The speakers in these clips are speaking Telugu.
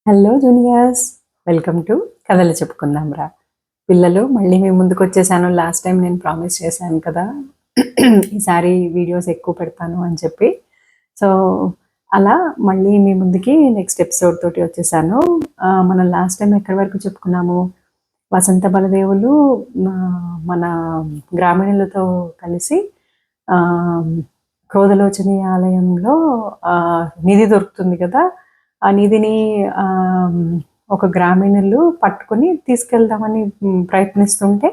హలో జూనియర్స్, వెల్కమ్ టు కథలు చెప్పుకుందాంరా. పిల్లలు మళ్ళీ మీ ముందుకు వచ్చేసాను. లాస్ట్ టైం నేను ప్రామిస్ చేశాను కదా, ఈసారి వీడియోస్ ఎక్కువ పెడతాను అని చెప్పి. సో అలా మళ్ళీ మీ ముందుకి నెక్స్ట్ ఎపిసోడ్ తోటి వచ్చేసాను. మనం లాస్ట్ టైం ఎక్కడి వరకు చెప్పుకున్నాము? వసంత బలదేవులు మన గ్రామీణులతో కలిసి క్రోధలోచని ఆలయంలో నిధి దొరుకుతుంది కదా. ఆ నిధిని ఒక గ్రామీణులు పట్టుకొని తీసుకెళ్దామని ప్రయత్నిస్తుంటే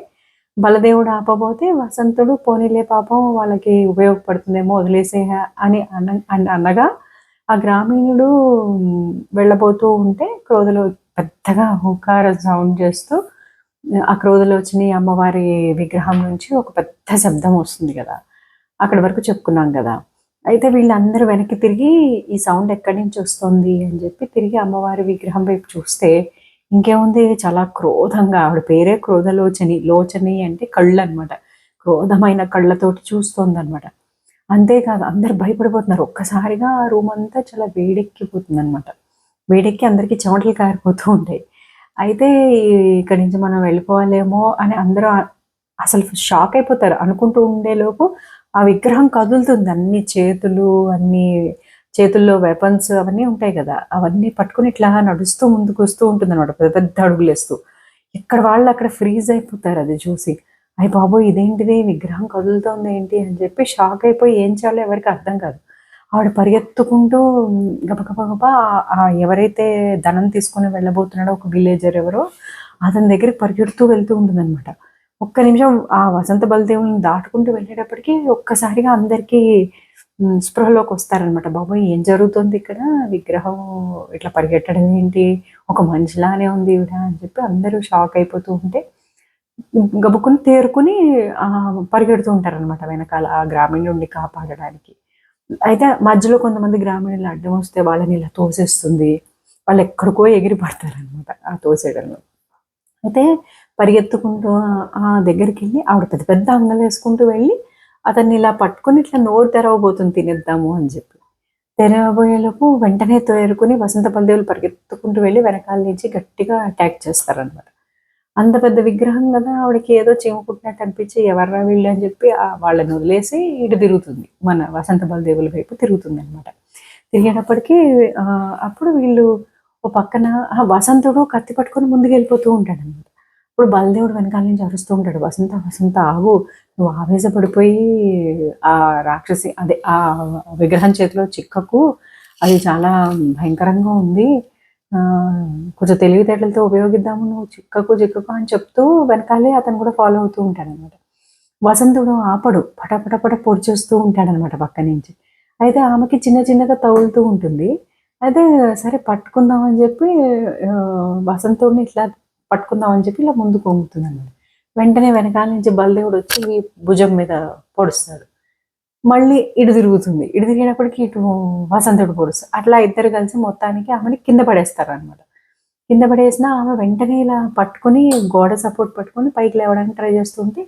బలదేవుడు ఆపబోతే వసంతుడు పోనీలే పాపం వాళ్ళకి ఉపయోగపడుతుందేమో వదిలేసే అని అనగా ఆ గ్రామీణుడు వెళ్ళబోతూ ఉంటే క్రోధలో పెద్దగా హుంకార సౌండ్ చేస్తూ ఆ క్రోధలోచని అమ్మవారి విగ్రహం నుంచి ఒక పెద్ద శబ్దం వస్తుంది కదా. అక్కడి వరకు చెప్పుకున్నాం కదా. అయితే వీళ్ళందరూ వెనక్కి తిరిగి ఈ సౌండ్ ఎక్కడి నుంచి వస్తుంది అని చెప్పి తిరిగి అమ్మవారి విగ్రహం వైపు చూస్తే ఇంకేముంది, చాలా క్రోధంగా, ఆవిడ పేరే క్రోధలోచని. లోచని అంటే కళ్ళు అనమాట. క్రోధమైన కళ్ళతోటి చూస్తోంది అనమాట. అంతేకాదు అందరు భయపడిపోతున్నారు. ఒక్కసారిగా ఆ రూమ్ అంతా చాలా వేడెక్కిపోతుంది అనమాట. వేడెక్కి అందరికీ చెమటలు కారిపోతూ ఉంటాయి. అయితే ఇక్కడి నుంచి మనం వెళ్ళిపోవాలేమో అని అందరూ అసలు షాక్ అయిపోతారు. అనుకుంటూ ఉండేలోపు ఆ విగ్రహం కదులుతుంది. అన్ని చేతులు, అన్ని చేతుల్లో వెపన్స్ అవన్నీ ఉంటాయి కదా, అవన్నీ పట్టుకుని ఇట్లా నడుస్తూ ముందుకు వస్తూ ఉంటుంది అనమాట, పెద్ద పెద్ద అడుగులేస్తూ. ఎక్కడ వాళ్ళు అక్కడ ఫ్రీజ్ అయిపోతారు అది చూసి. అయ్య బాబోయ్, ఇదేంటిది, విగ్రహం కదులుతోంది ఏంటి అని చెప్పి షాక్ అయిపోయి ఏం చేయాలో ఎవరికి అర్థం కాదు. ఆవిడ పరిగెత్తుకుంటూ గబగబా ఎవరైతే ధనం తీసుకుని వెళ్ళబోతున్నాడో ఒక విలేజర్ ఎవరో అతని దగ్గరికి పరిగెడుతూ వెళ్తూ ఉంటుందన్నమాట. ఒక్క నిమిషం ఆ వసంత బలదేవుని దాటుకుంటూ వెళ్ళేటప్పటికి ఒక్కసారిగా అందరికీ స్పృహలోకి వస్తారనమాట. బాబోయ్, ఏం జరుగుతుంది ఇక్కడ, విగ్రహం ఇట్లా పరిగెట్టడం ఏంటి, ఒక మనిషిలానే ఉంది ఈవిడ అని చెప్పి అందరూ షాక్ అయిపోతూ ఉంటే గబుక్కుని తేరుకుని పరిగెడుతూ ఉంటారనమాట వెనకాల ఆ గ్రామీణుడిని కాపాడడానికి. అయితే మధ్యలో కొంతమంది గ్రామీణులు అడ్డం వస్తే వాళ్ళని ఇలా తోసేస్తుంది. వాళ్ళు ఎక్కడికో ఎగిరి పడతారనమాట ఆ తోసేయడంలో. అయితే పరిగెత్తుకుంటూ ఆ దగ్గరికి వెళ్ళి ఆవిడ పెద్ద పెద్ద అంగలు వేసుకుంటూ వెళ్ళి అతన్ని ఇలా పట్టుకుని ఇట్లా నోరు తెరవబోతుంది తినేద్దాము అని చెప్పి. తెరవబోయేలోపు వెంటనే తేరుకుని వసంత బలదేవులు పరిగెత్తుకుంటూ వెళ్ళి వెనకాల నుంచి గట్టిగా అటాక్ చేస్తారనమాట. అంత పెద్ద విగ్రహం కదా, ఆవిడకి ఏదో చీమ కుట్టినట్టు అనిపించి ఎవర్రా వీళ్ళు అని చెప్పి వాళ్ళని వదిలేసి ఇటు తిరుగుతుంది, మన వసంత బలదేవుల వైపు తిరుగుతుంది అనమాట. తిరిగేటప్పటికి అప్పుడు వీళ్ళు ఓ పక్కన వసంతుడు కత్తి పట్టుకొని ముందుకు వెళ్ళిపోతూ ఉంటాడు అనమాట. ఇప్పుడు బలదేవుడు వెనకాల నుంచి అరుస్తూ ఉంటాడు, వసంత వసంత ఆగు, నువ్వు ఆవేశపడిపోయి ఆ రాక్షసి అదే ఆ విగ్రహం చేతిలో చిక్కకు, అది చాలా భయంకరంగా ఉంది, కొంచెం తెలివితేటలతో ఉపయోగిద్దాము, నువ్వు చిక్కకు చిక్కకు అని చెప్తూ వెనకాలే అతను కూడా ఫాలో అవుతూ ఉంటాడనమాట. వసంతుడు ఆపడు, పటపటపట పొడి చేస్తూ ఉంటాడనమాట పక్క నుంచి. అయితే ఆమెకి చిన్న చిన్నగా తగులుతూ ఉంటుంది. అయితే సరే పట్టుకుందాం అని చెప్పి వసంతుడిని ఇట్లా పట్టుకుందాం అని చెప్పి ఇలా ముందుకు వంగుతుందన్నమాట. వెంటనే వెనకాల నుంచి బలదేవుడు వచ్చి భుజం మీద పొడుస్తాడు. మళ్ళీ ఇటు తిరుగుతుంది. ఇటు తిరిగేటప్పటికి ఇటు వసంతుడు పొడుస్తాడు. అట్లా ఇద్దరు కలిసి మొత్తానికి ఆమెని కింద పడేస్తారనమాట. కింద పడేసినా ఆమె వెంటనే ఇలా పట్టుకొని గోడ సపోర్ట్ పట్టుకొని పైకి లేవడానికి ట్రై చేస్తుంటే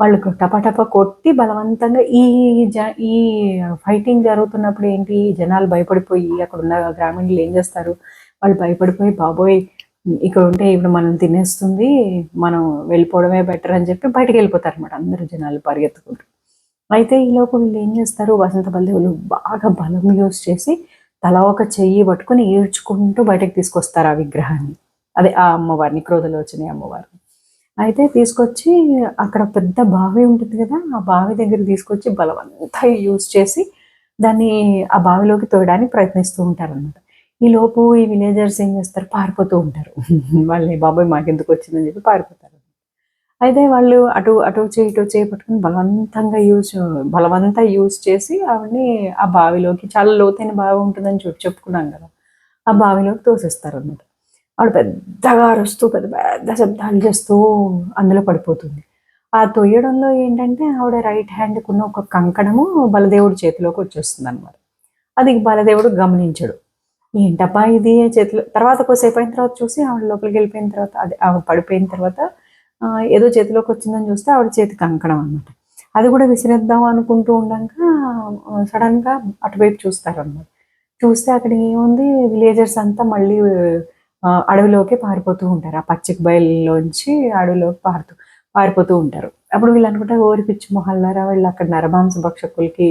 వాళ్ళు టపటప కొట్టి బలవంతంగా ఈ ఫైటింగ్ జరుగుతున్నప్పుడు ఏంటి, జనాలు భయపడిపోయి అక్కడున్న గ్రామీణులు ఏం చేస్తారు, వాళ్ళు భయపడిపోయి బాబోయ్ ఇక్కడ ఉంటే ఇప్పుడు మనం తినేస్తుంది, మనం వెళ్ళిపోవడమే బెటర్ అని చెప్పి బయటకు వెళ్ళిపోతారు అనమాట అందరూ జనాలు పరిగెత్తుకుంటూ. అయితే ఈలోపు వీళ్ళు ఏం చేస్తారు, వసంత బలదేవులు బాగా బలం యూజ్ చేసి తల ఒక చెయ్యి పట్టుకుని ఈడ్చుకుంటూ బయటకు తీసుకొస్తారు ఆ విగ్రహాన్ని, అదే ఆ అమ్మవారిని, క్రోధలోచని అమ్మవారిని. అయితే తీసుకొచ్చి అక్కడ పెద్ద బావి ఉంటుంది కదా, ఆ బావి దగ్గర తీసుకొచ్చి బలవంతా యూజ్ చేసి దాన్ని ఆ బావిలోకి తోయడానికి ప్రయత్నిస్తూ ఉంటారనమాట. ఈలోపు ఈ విలేజర్స్ ఏం చేస్తారు, పారిపోతూ ఉంటారు. వాళ్ళని బాబోయ్ మాకెందుకు వచ్చిందని చెప్పి పారిపోతారు. అయితే వాళ్ళు అటు అటు చేయి ఇటు చేయి పట్టుకుని బలవంతా యూజ్ చేసి ఆవిడని ఆ బావిలోకి, చాలా లోతైన బావి ఉంటుందని చెప్పుకున్నాం కదా, ఆ బావిలోకి తోసేస్తారనమాట. ఆవిడ పెద్దగా అరుస్తూ పెద్ద పెద్ద శబ్దాలు చేస్తూ అందులో పడిపోతుంది. ఆ తొయ్యడంలో ఏంటంటే ఆవిడ రైట్ హ్యాండ్‌కున్న ఒక కంకణము బలదేవుడి చేతిలోకి వచ్చేస్తుందనమాట. అది బలదేవుడు గమనించడు. ఏంటబ్బా ఇది చేతిలో, తర్వాత కొద్దిసేపు అయిన తర్వాత చూసి ఆవిడ లోపలికి వెళ్ళిపోయిన తర్వాత, అదే ఆవిడ పడిపోయిన తర్వాత ఏదో చేతిలోకి వచ్చిందని చూస్తే ఆవిడ చేతి కంకణం అనమాట. అది కూడా విసిరేద్దాం అనుకుంటూ ఉండంగా సడన్‌గా అటువైపు చూస్తారనమాట. చూస్తే అక్కడ ఏముంది, విలేజర్స్ అంతా మళ్ళీ అడవిలోకి పారిపోతూ ఉంటారు. ఆ పచ్చిక బయలులోంచి అడవిలోకి పారిపోతూ ఉంటారు. అప్పుడు వీళ్ళు అనుకుంటారు, ఓరి పిచ్చి మొహాల్లారా, వీళ్ళు అక్కడ నరమాంస భక్షకులకి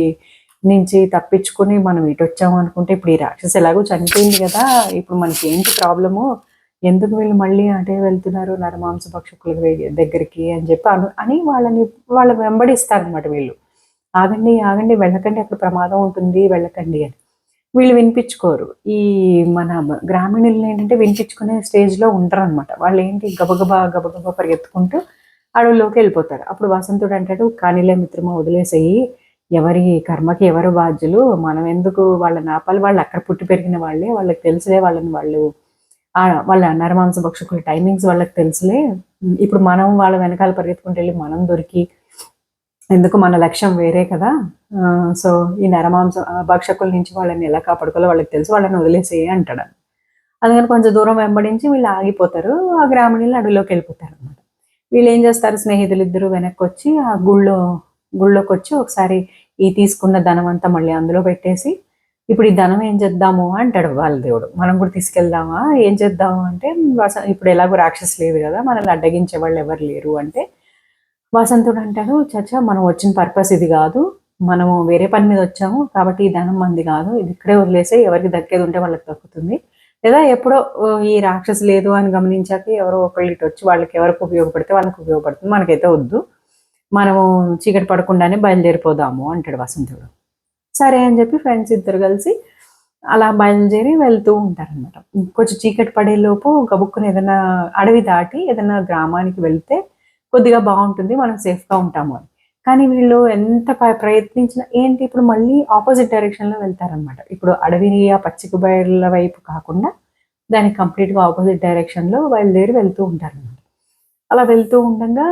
నుంచి తప్పించుకొని మనం ఇటొచ్చాము అనుకుంటే, ఇప్పుడు ఈ రాక్షసి ఎలాగో చనిపోయింది కదా, ఇప్పుడు మనకి ఏంటి ప్రాబ్లము, ఎందుకు వీళ్ళు మళ్ళీ అటే వెళ్తున్నారు నరమాంస భక్షకుల దగ్గరికి అని చెప్పి అని వాళ్ళ వెంబడిస్తారనమాట వీళ్ళు. ఆగండి ఆగండి, వెళ్ళకండి, అక్కడ ప్రమాదం ఉంటుంది, వెళ్ళకండి అని. వీళ్ళు వినిపించుకోరు. ఈ మన గ్రామీణులు ఏంటంటే వినిపించుకునే స్టేజ్లో ఉంటారనమాట. వాళ్ళు ఏంటి గబగబా పరిగెత్తుకుంటూ అడవుల్లోకి వెళ్ళిపోతారు. అప్పుడు వసంతుడు అంటాడు, కానీలే మిత్రమా, వదిలేసేయి, ఎవరి కర్మకి ఎవరు బాధ్యులు, మనం ఎందుకు వాళ్ళని ఆపాలి, వాళ్ళు అక్కడ పుట్టి పెరిగిన వాళ్ళే, వాళ్ళకి తెలుసులే, వాళ్ళ నరమాంస భక్షకుల టైమింగ్స్ వాళ్ళకి తెలుసులే, ఇప్పుడు మనం వాళ్ళ వెనకాల పరిగెత్తుకుంటూ వెళ్ళి మనం దొరికి ఎందుకు, మన లక్ష్యం వేరే కదా, సో ఈ నరమాంస భక్షకుల నుంచి వాళ్ళని ఎలా కాపాడుకోవాలో వాళ్ళకి తెలుసు, వాళ్ళని వదిలేసేయి అంటాడు. అందుకని కొంచెం దూరం వెంబడించి వీళ్ళు ఆగిపోతారు. ఆ గ్రామీణులు అడవిలోకి వెళ్ళిపోతారు అనమాట. వీళ్ళు ఏం చేస్తారు, స్నేహితులు ఇద్దరు వెనక్కి వచ్చి ఆ గుళ్ళోకి వచ్చి ఒకసారి ఈ తీసుకున్న ధనం అంతా మళ్ళీ అందులో పెట్టేసి, ఇప్పుడు ఈ ధనం ఏం చేద్దాము అంటాడు వాళ్ళ దేవుడు. మనం కూడా తీసుకెళ్దామా, ఏం చేద్దాము అంటే, ఇప్పుడు ఎలాగో రాక్షసు లేదు కదా, మనల్ని అడ్డగించే వాళ్ళు ఎవరు లేరు అంటే, వసంతుడు అంటాడు, చచ్చా, మనం వచ్చిన పర్పస్ ఇది కాదు, మనము వేరే పని మీద వచ్చాము, కాబట్టి ఈ ధనం మంది కాదు, ఇది ఇక్కడే వదిలేసి ఎవరికి దక్కేది ఉంటే వాళ్ళకి దక్కుతుంది, లేదా ఎప్పుడో ఈ రాక్షసు లేదు అని గమనించాక ఎవరో ఒకళ్ళు ఇటు వచ్చి వాళ్ళకి ఎవరికి ఉపయోగపడితే వాళ్ళకి ఉపయోగపడుతుంది, మనకైతే వద్దు, మనము చీకటి పడకుండానే బయలుదేరిపోదాము అంటాడు వసంతుడు. సరే అని చెప్పి ఫ్రెండ్స్ ఇద్దరు కలిసి అలా బయలుదేరి వెళ్తూ ఉంటారనమాట. కొంచెం చీకటి పడేలోపు గబుక్కుని ఏదైనా అడవి దాటి ఏదైనా గ్రామానికి వెళ్తే కొద్దిగా బాగుంటుంది, మనం సేఫ్గా ఉంటాము అని. కానీ వీళ్ళు ఎంత ప్రయత్నించినా ఏంటి, ఇప్పుడు మళ్ళీ ఆపోజిట్ డైరెక్షన్లో వెళ్తారనమాట. ఇప్పుడు అడవి ఆ పచ్చిక బయళ్ళ వైపు కాకుండా దానికి కంప్లీట్గా ఆపోజిట్ డైరెక్షన్లో బయలుదేరి వెళ్తూ ఉంటారనమాట. అలా వెళ్తూ ఉండగా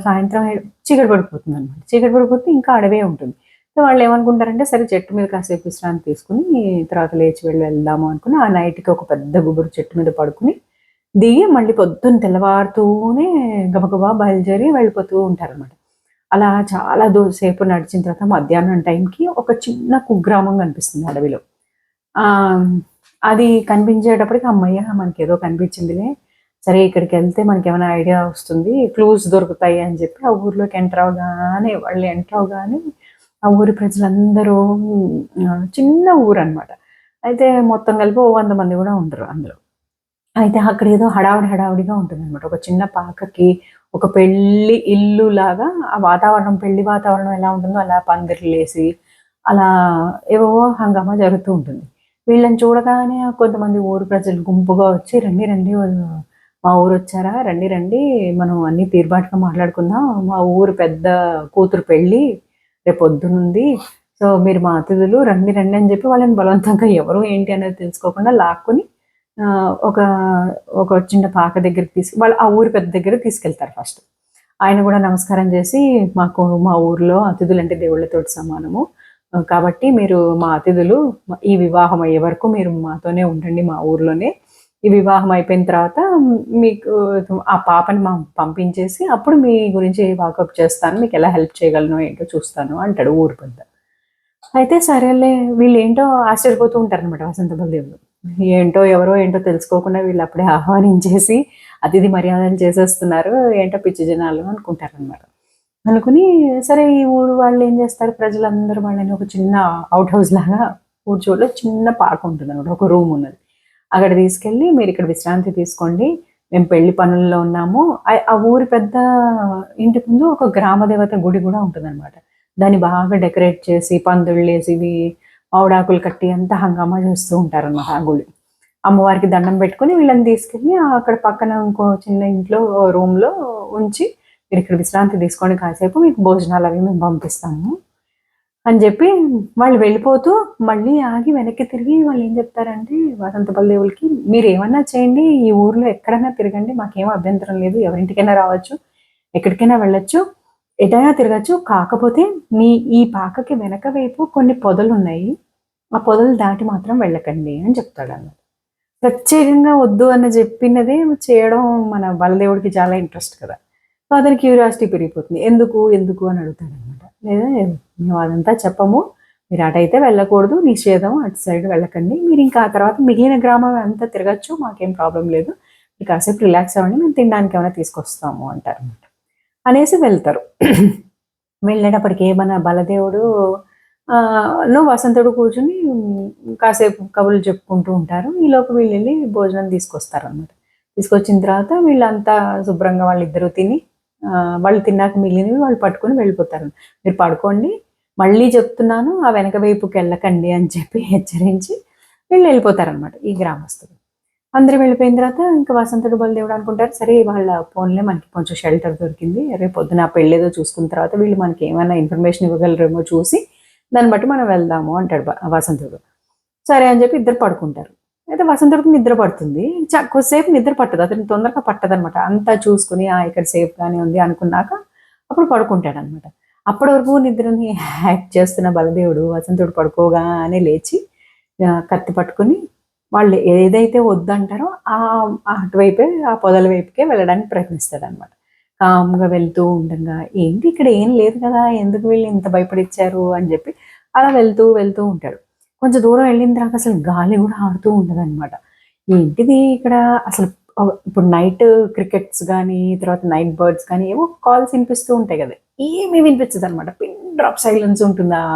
సాయంత్రం చీకటి పడిపోతుంది అనమాట. చీకటి పడిపోతే ఇంకా అడవే ఉంటుంది. సో వాళ్ళు ఏమనుకుంటారంటే, సరే చెట్టు మీద కాసేపు విశ్రాంతి తీసుకుని తర్వాత లేచి వెళ్దాము అనుకుని ఆ నైట్కి ఒక పెద్ద గుబురు చెట్టు మీద పడుకుని దిగి మళ్ళీ పొద్దున్న తెల్లవారుతూనే గబగబా బయలుదేరి వెళ్ళిపోతూ ఉంటారనమాట. అలా చాలా సేపు నడిచిన తర్వాత మధ్యాహ్నం టైంకి ఒక చిన్న కుగ్రామం కనిపిస్తుంది అడవిలో. అది కనిపించేటప్పటికి అమ్మయ్య, మనకేదో కనిపించిందిలే, సరే ఇక్కడికి వెళ్తే మనకి ఏమైనా ఐడియా వస్తుంది, క్లూస్ దొరుకుతాయి అని చెప్పి ఆ ఊర్లోకి ఎంటర్ అవగానే ఆ ఊరి ప్రజలందరూ, చిన్న ఊరు అనమాట, అయితే మొత్తం కలిపి 100 మంది కూడా ఉండరు అందులో. అయితే అక్కడ ఏదో హడావిడిగా ఉంటుందనమాట. ఒక చిన్న పాకకి ఒక పెళ్లి ఇల్లు లాగా ఆ వాతావరణం, పెళ్లి వాతావరణం ఎలా ఉంటుందో అలా పందిర్లేసి అలా ఏవేవో హంగామా జరుగుతూ ఉంటుంది. వీళ్ళని చూడగానే కొంతమంది ఊరు ప్రజలు గుంపుగా వచ్చి, రండి రండి, మా ఊరు వచ్చారా, రండి రండి, మనం అన్ని తీరుబాటుగా మాట్లాడుకుందాం, మా ఊరు పెద్ద కూతురు పెళ్ళి రేపు పొద్దునుంది, సో మీరు మా అతిథులు, రండి రండి అని చెప్పి వాళ్ళని బలవంతంగా ఎవరు ఏంటి అనేది తెలుసుకోకుండా లాక్కుని ఒక ఒక చిన్న పాక దగ్గరికి వాళ్ళు ఆ ఊరి పెద్ద దగ్గరికి తీసుకెళ్తారు ఫస్ట్. ఆయన కూడా నమస్కారం చేసి, మా ఊర్లో అతిథులు అంటే దేవుళ్ళతోటి సమానము, కాబట్టి మీరు మా అతిథులు, ఈ వివాహం అయ్యే వరకు మీరు మాతోనే ఉండండి మా ఊర్లోనే, ఈ వివాహం అయిపోయిన తర్వాత మీకు ఆ పాపని పంపించేసి అప్పుడు మీ గురించి వాకప్ చేస్తాను, మీకు ఎలా హెల్ప్ చేయగలను ఏంటో చూస్తాను అంటాడు ఊరు పెద్ద. అయితే సరేలే, వీళ్ళు ఏంటో ఆశ్చర్యపోతూ ఉంటారనమాట వసంత బలదేవులు. ఎవరో ఏంటో తెలుసుకోకుండా వీళ్ళు అప్పుడే ఆహ్వానించేసి అతిథి మర్యాదలు చేసేస్తున్నారు, ఏంటో పిచ్చి జనాలు అనుకుంటారనమాట. అనుకుని సరే ఈ ఊరు వాళ్ళు ఏం చేస్తారు, ప్రజలందరూ వాళ్ళని ఒక చిన్న అవుట్ హౌస్ లాగా ఊరు చూడలో చిన్న పార్క్ ఉంటుంది అనమాట, ఒక రూమ్ ఉన్నది, అక్కడ తీసుకెళ్ళి మీరు ఇక్కడ విశ్రాంతి తీసుకోండి, మేము పెళ్లి పనుల్లో ఉన్నాము. ఆ ఊరి పెద్ద ఇంటి ముందు ఒక గ్రామ దేవత గుడి కూడా ఉంటుందన్నమాట. దాన్ని బాగా డెకరేట్ చేసి పందిళ్ళేసి మామిడాకులు కట్టి అంతా హంగామా చేస్తూ ఉంటారన్నమాట ఆ గుడి. అమ్మవారికి దండం పెట్టుకుని వీళ్ళని తీసుకెళ్ళి అక్కడ పక్కన ఇంకో చిన్న ఇంట్లో రూమ్లో ఉంచి, మీరు ఇక్కడ విశ్రాంతి తీసుకోండి కాసేపు, మీకు భోజనాలు అవి మేము పంపిస్తాము అని చెప్పి వాళ్ళు వెళ్ళిపోతూ మళ్ళీ ఆగి వెనక్కి తిరిగి వాళ్ళు ఏం చెప్తారంటే వసంత బలదేవులకి, మీరు ఏమన్నా చేయండి, ఈ ఊర్లో ఎక్కడైనా తిరగండి, మాకేం అభ్యంతరం లేదు, ఎవరింటికైనా రావచ్చు, ఎక్కడికైనా వెళ్ళొచ్చు, ఎటైనా తిరగచ్చు, కాకపోతే ఈ పాకకి వెనక వైపు కొన్ని పొదలు ఉన్నాయి, ఆ పొదలు దాటి మాత్రం వెళ్ళకండి అని చెప్తాడు అన్నమాట. ప్రత్యేకంగా వద్దు అని చెప్పినదే చేయడం మన బలదేవుడికి చాలా ఇంట్రెస్ట్ కదా, సో అతని క్యూరియాసిటీ పెరిగిపోతుంది, ఎందుకు ఎందుకు అని అడుగుతాడు అనమాట. లేదా మేము అదంతా చెప్పము, మీరు అటైతే వెళ్ళకూడదు, నిషేధం, అటు సైడ్ వెళ్ళకండి, మీరు ఇంకా ఆ తర్వాత మిగిలిన గ్రామం అంతా తిరగచ్చు, మాకేం ప్రాబ్లం లేదు, మీరు కాసేపు రిలాక్స్ అవ్వండి, మేము తినడానికి ఏమైనా తీసుకొస్తాము అంటారు అనమాట. అనేసి వెళ్తారు. వెళ్ళేటప్పటికి మన బలదేవుడు వసంతుడు కూర్చుని కాసేపు కబుర్లు చెప్పుకుంటూ ఉంటారు. ఈలోపు వీళ్ళు వెళ్ళి భోజనం తీసుకొస్తారనమాట. తీసుకొచ్చిన తర్వాత వీళ్ళంతా శుభ్రంగా వాళ్ళిద్దరూ తిని వాళ్ళు తిన్నాక మిగిలినవి వాళ్ళు పట్టుకొని వెళ్ళిపోతారు. మీరు పడుకోండి, మళ్ళీ చెప్తున్నాను ఆ వెనక వైపుకి వెళ్ళకండి అని చెప్పి హెచ్చరించి వీళ్ళు వెళ్ళిపోతారనమాట ఈ గ్రామస్తులు. అందరూ వెళ్ళిపోయిన తర్వాత ఇంకా వసంతుడు బలదేవుడు అనుకుంటారు, సరే వాళ్ళ ఫోన్లే మనకి కొంచెం షెల్టర్ దొరికింది, రేపు పొద్దున పెళ్ళేదో చూసుకున్న తర్వాత వీళ్ళు మనకి ఏమైనా ఇన్ఫర్మేషన్ ఇవ్వగలరేమో చూసి దాన్ని బట్టి మనం వెళ్దాము అంటాడు వసంతుడు. సరే అని చెప్పి ఇద్దరు పడుకుంటారు. అయితే వసంతుడికి నిద్ర పడుతుంది, కొద్దిసేపు నిద్ర పట్టదు, అతనికి తొందరగా పట్టదు అనమాట. అంతా చూసుకుని ఇక్కడ సేఫ్గానే ఉంది అనుకున్నాక అప్పుడు పడుకుంటాడు అనమాట. అప్పటి వరకు నిద్రని హ్యాక్ చేస్తున్న బలదేవుడు వసంతుడు పడుకోగానే లేచి కత్తి పట్టుకుని వాళ్ళు ఏదైతే వద్దంటారో అటువైపే ఆ పొదల వైపుకే వెళ్ళడానికి ప్రయత్నిస్తాడు అనమాట. కామ్గా వెళ్తూ ఉండగా ఏంటి ఇక్కడ ఏం లేదు కదా, ఎందుకు వీళ్ళు ఇంత భయపడిచ్చారు అని చెప్పి అలా వెళ్తూ వెళ్తూ ఉంటాడు. కొంచెం దూరం వెళ్ళిన తర్వాత అసలు గాలి కూడా ఆడుతూ ఉండదు అనమాట. ఏంటిది ఇక్కడ అసలు ఇప్పుడు నైట్ క్రికెట్స్ కానీ తర్వాత నైట్ బర్డ్స్ కానీ ఏవో కాల్స్ వినిపిస్తూ ఉంటాయి కదా, ఏమీ వినిపించదు అనమాట. పిన్ డ్రాప్ సైలెన్స్ ఉంటుంది ఆ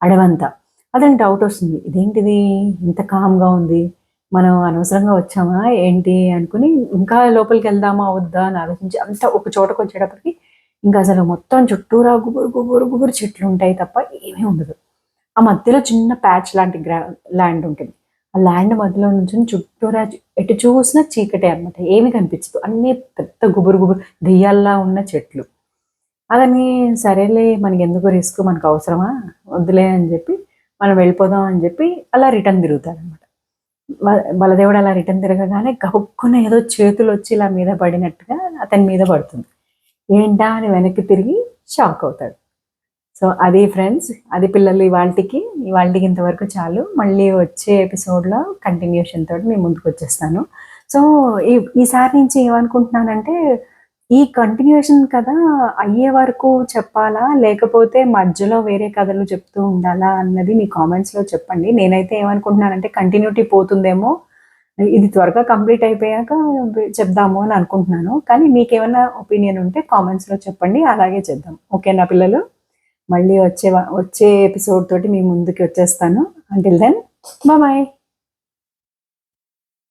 అడవంతా. అదని డౌట్ వస్తుంది, ఇదేంటిది ఇంత కామ్గా ఉంది, మనం అనవసరంగా వచ్చామా ఏంటి అనుకుని ఇంకా లోపలికి వెళ్దామా వద్దా అని ఆలోచించి అంతా ఒక చోటకు వచ్చేటప్పటికి ఇంకా అసలు మొత్తం చుట్టూరా గుబురు గుబురు గుబురు చెట్లు ఉంటాయి తప్ప ఏమీ ఉండదు. ఆ మధ్యలో చిన్న ప్యాచ్ లాంటి ల్యాండ్ ఉంటుంది. ఆ ల్యాండ్ మధ్యలో నుంచి చుట్టూరా ఎటు చూసినా చీకటే అనమాట, ఏమి కనిపించదు, అన్నీ పెద్ద గుబురు గుబురు దెయ్యాల్లా ఉన్న చెట్లు. అదని సరేలే మనకి ఎందుకు రిస్క్, మనకు అవసరమా, వద్దులే అని చెప్పి మనం వెళ్ళిపోదాం అని చెప్పి అలా రిటర్న్ తిరుగుతారనమాట. బలదేవుడు అలా రిటర్న్ తిరగగానే గబుక్కున ఏదో చేతులు వచ్చి ఇలా మీద పడినట్టుగా అతని మీద పడుతుంది. ఏంటా అని వెనక్కి తిరిగి షాక్ అవుతాడు. సో అది ఫ్రెండ్స్, అది పిల్లలు ఇవాళకి ఇంతవరకు చాలు. మళ్ళీ వచ్చే ఎపిసోడ్లో కంటిన్యూషన్ తోటి మీ ముందుకు వచ్చేస్తాను. సో ఈసారి నుంచి ఏమనుకుంటున్నానంటే ఈ కంటిన్యూషన్ కథ అయ్యే వరకు చెప్పాలా, లేకపోతే మధ్యలో వేరే కథలు చెప్తూ ఉండాలా అన్నది మీ కామెంట్స్లో చెప్పండి. నేనైతే ఏమనుకుంటున్నానంటే కంటిన్యూటీ పోతుందేమో, ఇది త్వరగా కంప్లీట్ అయిపోయాక చెప్దాము అని అనుకుంటున్నాను. కానీ మీకేమైనా ఒపీనియన్ ఉంటే కామెంట్స్లో చెప్పండి, అలాగే చేద్దాం. ఓకేనా పిల్లలు? మళ్ళీ వచ్చే ఎపిసోడ్ తోటి మీ ముందుకి వచ్చేస్తాను. Until then bye.